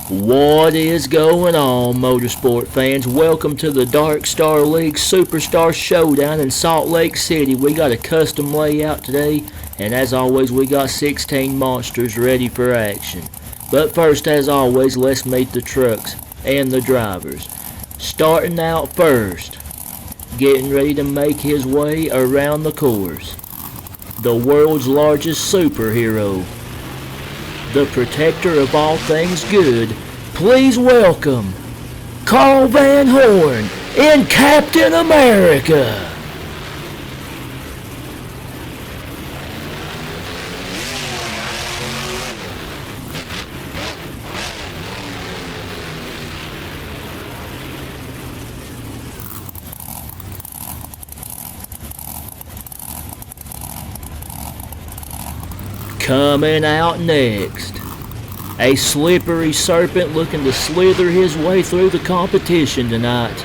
What is going on, motorsport fans? Welcome to the Darkstar League Superstar Showdown in Salt Lake City. We got a custom layout today, and as always, we got 16 monsters ready for action. But first, as always, let's meet the trucks and the drivers. Starting out first, getting ready to make his way around the course, the world's largest superhero, the protector of all things good, please welcome Carl Van Horn in Captain America. Coming out next, a slippery serpent looking to slither his way through the competition tonight.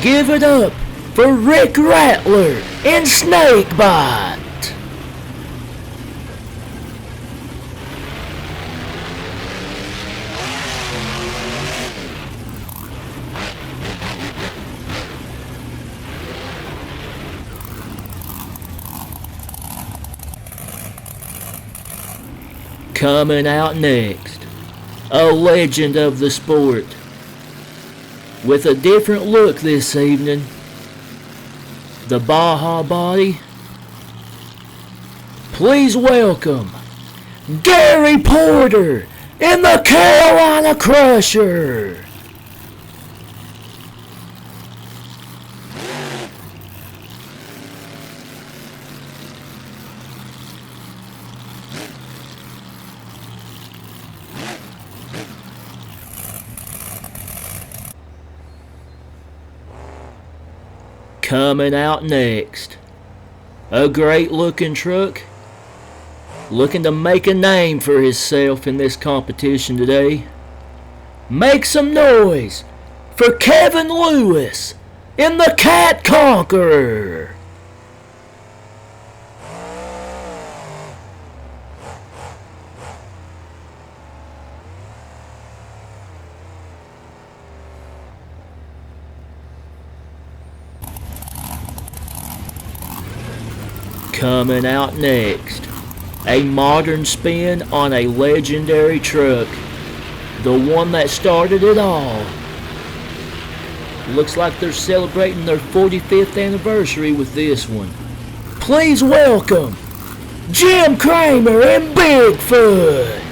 Give it up for Rick Rattler in Snakebite. Coming out next, a legend of the sport, with a different look this evening, the Baja Body. Please welcome Gary Porter in the Carolina Crusher. Coming out next, a great looking truck looking to make a name for himself in this competition today. Make some noise for Kevin Lewis in the Cat Conqueror. Coming out next, a modern spin on a legendary truck, the one that started it all. Looks like they're celebrating their 45th anniversary with this one. Please welcome Jim Kramer and Bigfoot.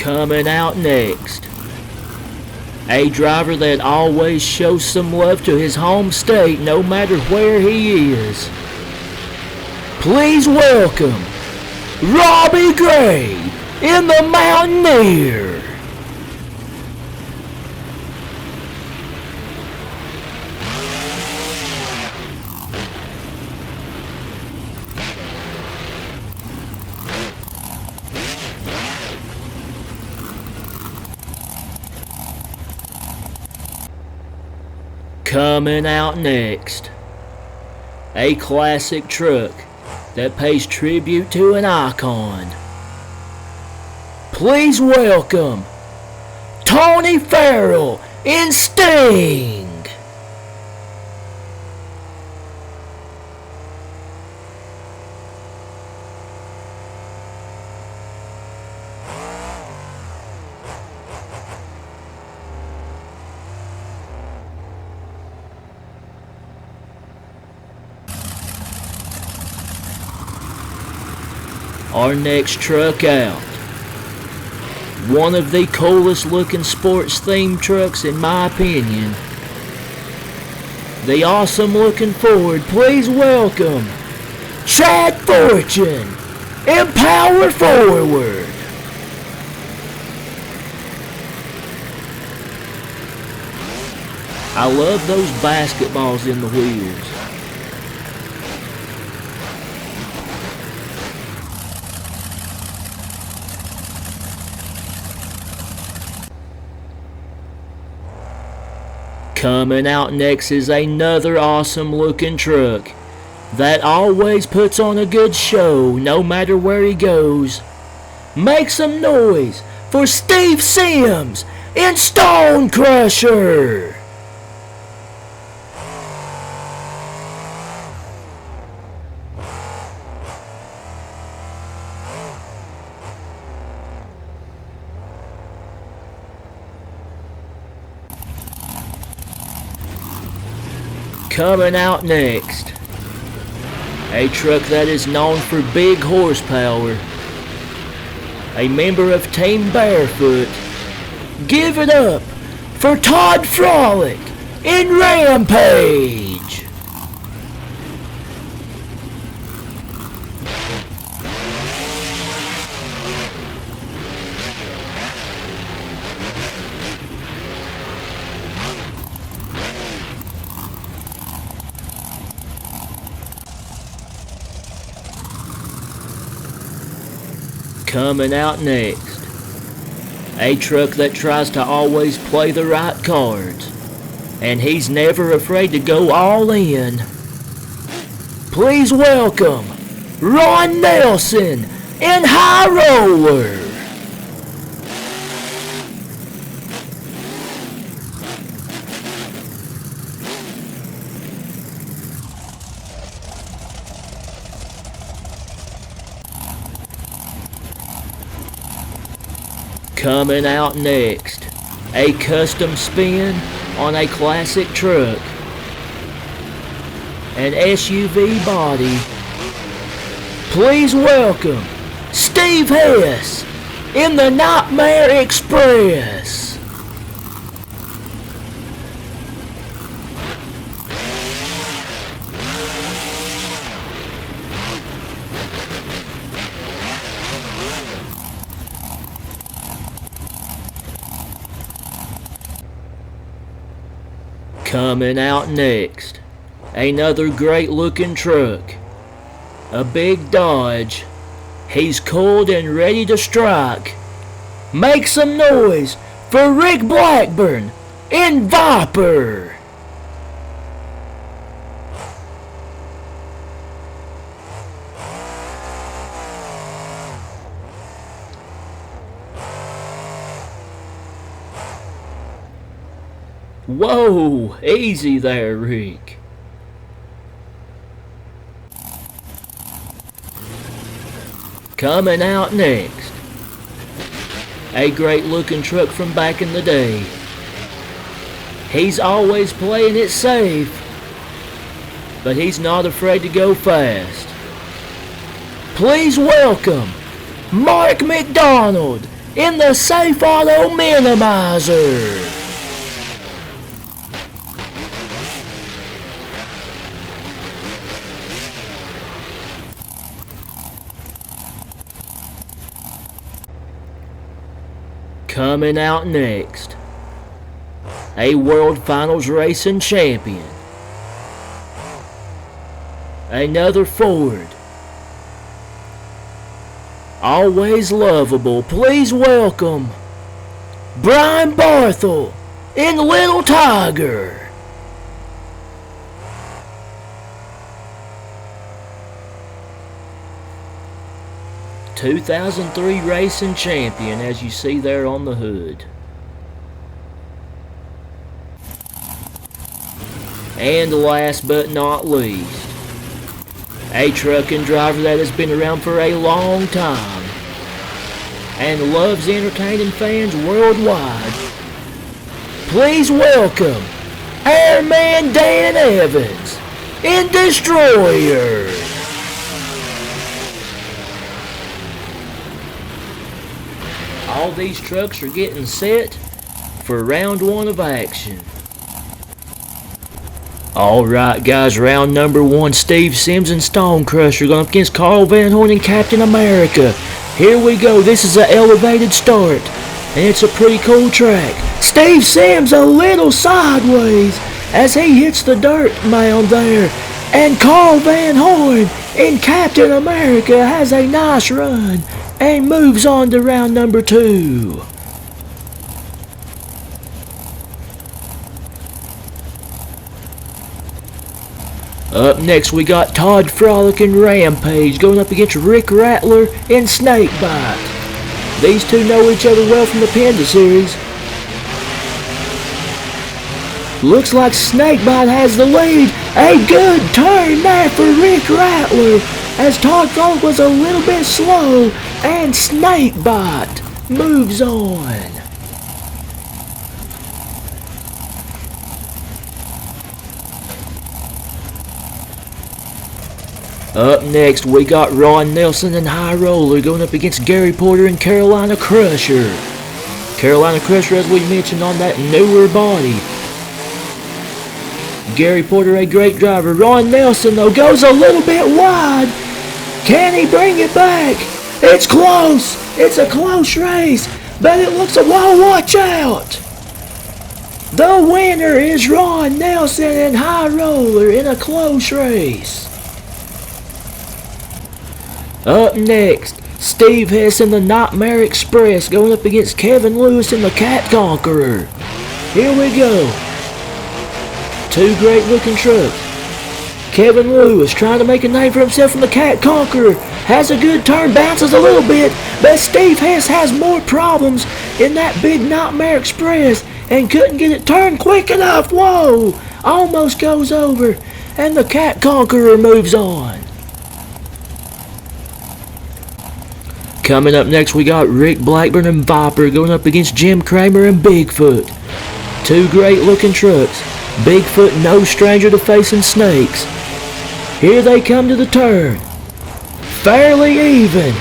Coming out next, a driver that always shows some love to his home state no matter where he is. Please welcome Robbie Gray in the Mountaineer. Coming out next, a classic truck that pays tribute to an icon. Please welcome Tony Farrell in Sting. Our next truck out, one of the coolest looking sports themed trucks in my opinion, the awesome looking Ford. Please welcome Chad Fortune and Power Forward. I love those basketballs in the wheels. Coming out next is another awesome looking truck that always puts on a good show no matter where he goes. Make some noise for Steve Sims in Stone Crusher! Coming out next, a truck that is known for big horsepower, a member of Team Barefoot. Give it up for Todd Frolic in Rampage! Coming out next, a truck that tries to always play the right cards, and he's never afraid to go all in. Please welcome Ron Nelson in High Roller! Coming out next, a custom spin on a classic truck, an SUV body. Please welcome Steve Hess in the Nightmare Express. Coming out next, another great looking truck, a big Dodge. He's coiled and ready to strike. Make some noise for Rick Blackburn in Viper! Whoa, easy there, Rick. Coming out next, a great looking truck from back in the day. He's always playing it safe, but he's not afraid to go fast. Please welcome Mark McDonald in the Safe Auto Minimizer. Coming out next, a World Finals Racing champion, another Ford, always lovable. Please welcome Brian Barthel in Little Tiger. 2003 racing champion, as you see there on the hood. And last but not least, a truck and driver that has been around for a long time and loves entertaining fans worldwide. Please welcome Airman Dan Evans in Destroyer. All these trucks are getting set for round one of action. Alright guys, round number one, Steve Sims and Stone Crusher going up against Carl Van Horn and Captain America. Here we go, this is an elevated start, and it's a pretty cool track. Steve Sims a little sideways as he hits the dirt mound there, and Carl Van Horn in Captain America has a nice run and moves on to round number two. 2. Up next, we got Todd Frolic and Rampage going up against Rick Rattler and Snakebite. These two know each other well from the Panda series. Looks like Snakebite has the lead. A good turn there for Rick Rattler, as Todd Frolic was a little bit slow, and Snakebite moves on. Up next, we got Ron Nelson and High Roller going up against Gary Porter and Carolina Crusher. Carolina Crusher, as we mentioned, on that newer body. Gary Porter, a great driver. Ron Nelson, though, goes a little bit wide. Can he bring it back? It's close. It's a close race, but it looks like, whoa, watch out. The winner is Ron Nelson and High Roller in a close race. Up next, Steve Hess and the Nightmare Express going up against Kevin Lewis and the Cat Conqueror. Here we go. Two great looking trucks. Kevin Lewis trying to make a name for himself from the Cat Conqueror. Has a good turn, bounces a little bit, but Steve Hess has more problems in that big Nightmare Express and couldn't get it turned quick enough. Whoa! Almost goes over, and the Cat Conqueror moves on. Coming up next, we got Rick Blackburn and Viper going up against Jim Kramer and Bigfoot. Two great looking trucks. Bigfoot no stranger to facing snakes. Here they come to the turn. Fairly even.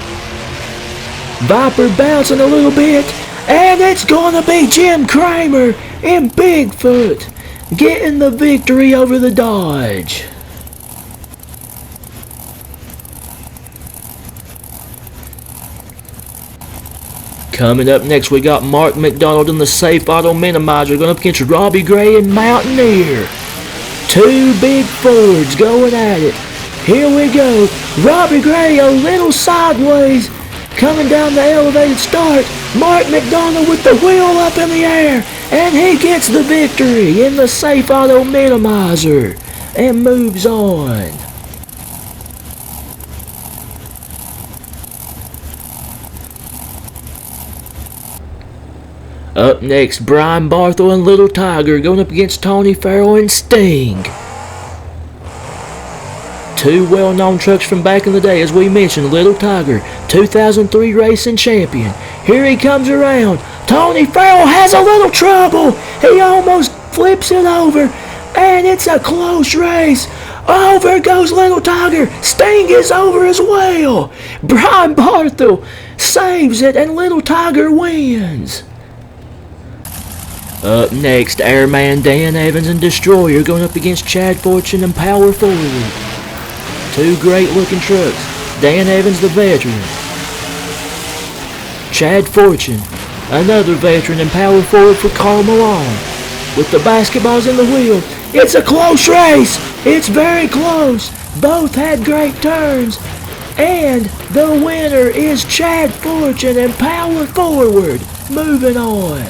Viper bouncing a little bit, and it's gonna be Jim Kramer and Bigfoot getting the victory over the Dodge. Coming up next, we got Mark McDonald and the Safe Auto Minimizer going up against Robbie Gray and Mountaineer. Two big Fords going at it. Here we go. Robbie Gray a little sideways, coming down the elevated start. Mark McDonald with the wheel up in the air, and he gets the victory in the Safe Auto Minimizer and moves on. Up next, Brian Barthel and Little Tiger going up against Tony Farrell and Sting. Two well-known trucks from back in the day, as we mentioned. Little Tiger, 2003 racing champion. Here he comes around. Tony Farrell has a little trouble. He almost flips it over, and it's a close race. Over goes Little Tiger. Sting is over as well. Brian Barthel saves it, and Little Tiger wins. Up next, Airman Dan Evans and Destroyer going up against Chad Fortune and Power Forward. Two great looking trucks. Dan Evans, the veteran. Chad Fortune, another veteran, and Power Forward for Carl Malone. With the basketballs in the wheel, it's a close race. It's very close. Both had great turns. And the winner is Chad Fortune and Power Forward. Moving on.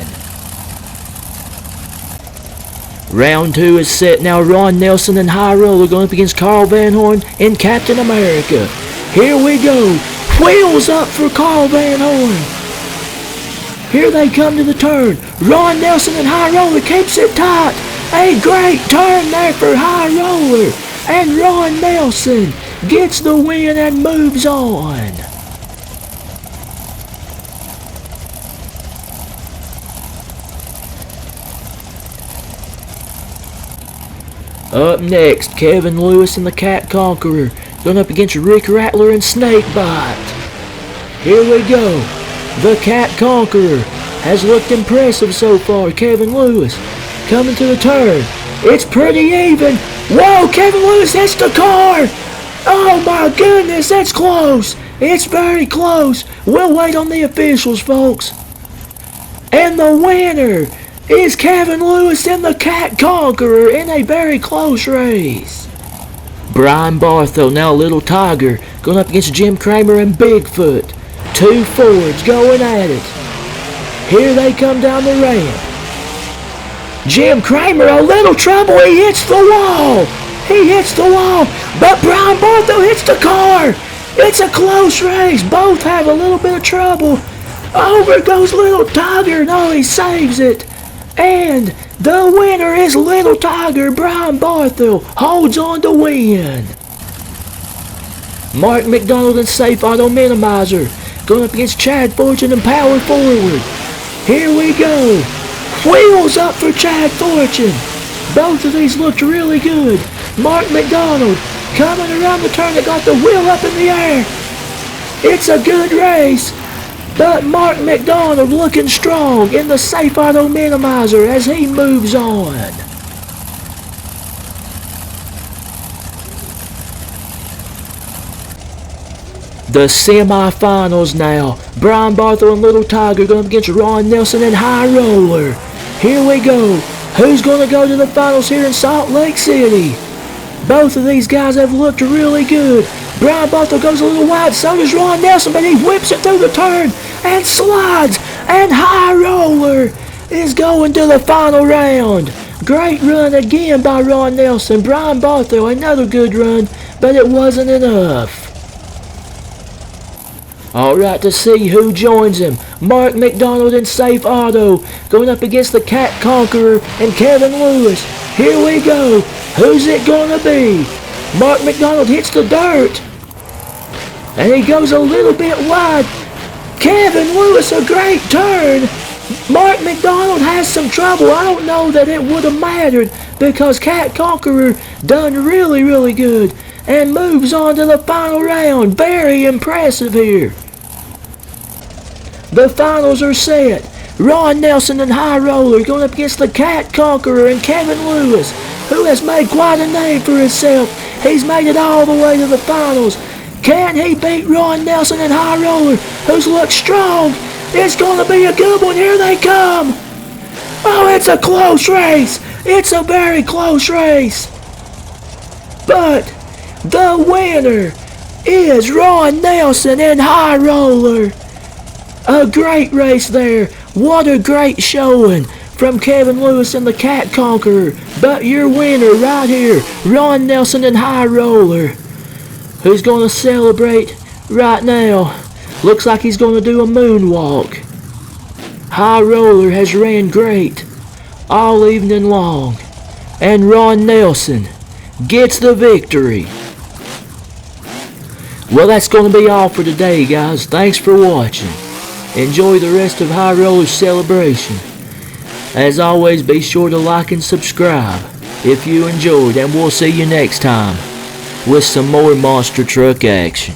Round two is set now. Ron Nelson and High Roller going up against Carl Van Horn and Captain America. Here we go. Wheels up for Carl Van Horn. Here they come to the turn. Ron Nelson and High Roller keeps it tight. A great turn there for High Roller. And Ron Nelson gets the win and moves on. Up next, Kevin Lewis and the Cat Conqueror going up against Rick Rattler and Snakebite. Here we go. The Cat Conqueror has looked impressive so far. Kevin Lewis coming to the turn. It's pretty even. Whoa, Kevin Lewis hits the car. Oh my goodness, that's close. It's very close. We'll wait on the officials, folks. And the winner is Kevin Lewis and the Cat Conqueror in a very close race. Brian Barthel, now Little Tiger, going up against Jim Kramer and Bigfoot. Two Fords going at it. Here they come down the ramp. Jim Kramer, a little trouble. He hits the wall. He hits the wall, but Brian Barthel hits the car. It's a close race. Both have a little bit of trouble. Over goes Little Tiger. No, he saves it. And the winner is Little Tiger. Brian Barthel holds on to win. Mark McDonald and Safe Auto Minimizer going up against Chad Fortune and Power Forward. Here we go. Wheels up for Chad Fortune. Both of these looked really good. Mark McDonald coming around the turn that got the wheel up in the air. It's a good race, but Mark McDonald looking strong in the Safe Auto Minimizer as he moves on. The semifinals now. Brian Barthel and Little Tiger going up against Ron Nelson and High Roller. Here we go. Who's going to go to the finals here in Salt Lake City? Both of these guys have looked really good. Brian Barthel goes a little wide, so does Ron Nelson, but he whips it through the turn and slides. And High Roller is going to the final round. Great run again by Ron Nelson. Brian Barthel, another good run, but it wasn't enough. Alright, to see who joins him. Mark McDonald and Safe Auto going up against the Cat Conqueror and Kevin Lewis. Here we go. Who's it gonna be? Mark McDonald hits the dirt. And he goes a little bit wide. Kevin Lewis, a great turn. Mark McDonald has some trouble. I don't know that it would have mattered because Cat Conqueror done really, really good and moves on to the final round. Very impressive here. The finals are set. Ron Nelson and High Roller going up against the Cat Conqueror and Kevin Lewis, who has made quite a name for himself. He's made it all the way to the finals. Can he beat Ron Nelson and High Roller, who's looked strong? It's going to be a good one. Here they come. Oh, it's a close race. It's a very close race. But the winner is Ron Nelson and High Roller. A great race there. What a great showing from Kevin Lewis and the Cat Conqueror. But your winner right here, Ron Nelson and High Roller, who's going to celebrate right now. Looks like he's going to do a moonwalk. High Roller has ran great all evening long. And Ron Nelson gets the victory. Well, that's going to be all for today, guys. Thanks for watching. Enjoy the rest of High Roller's celebration. As always, be sure to like and subscribe if you enjoyed, and we'll see you next time with some more monster truck action.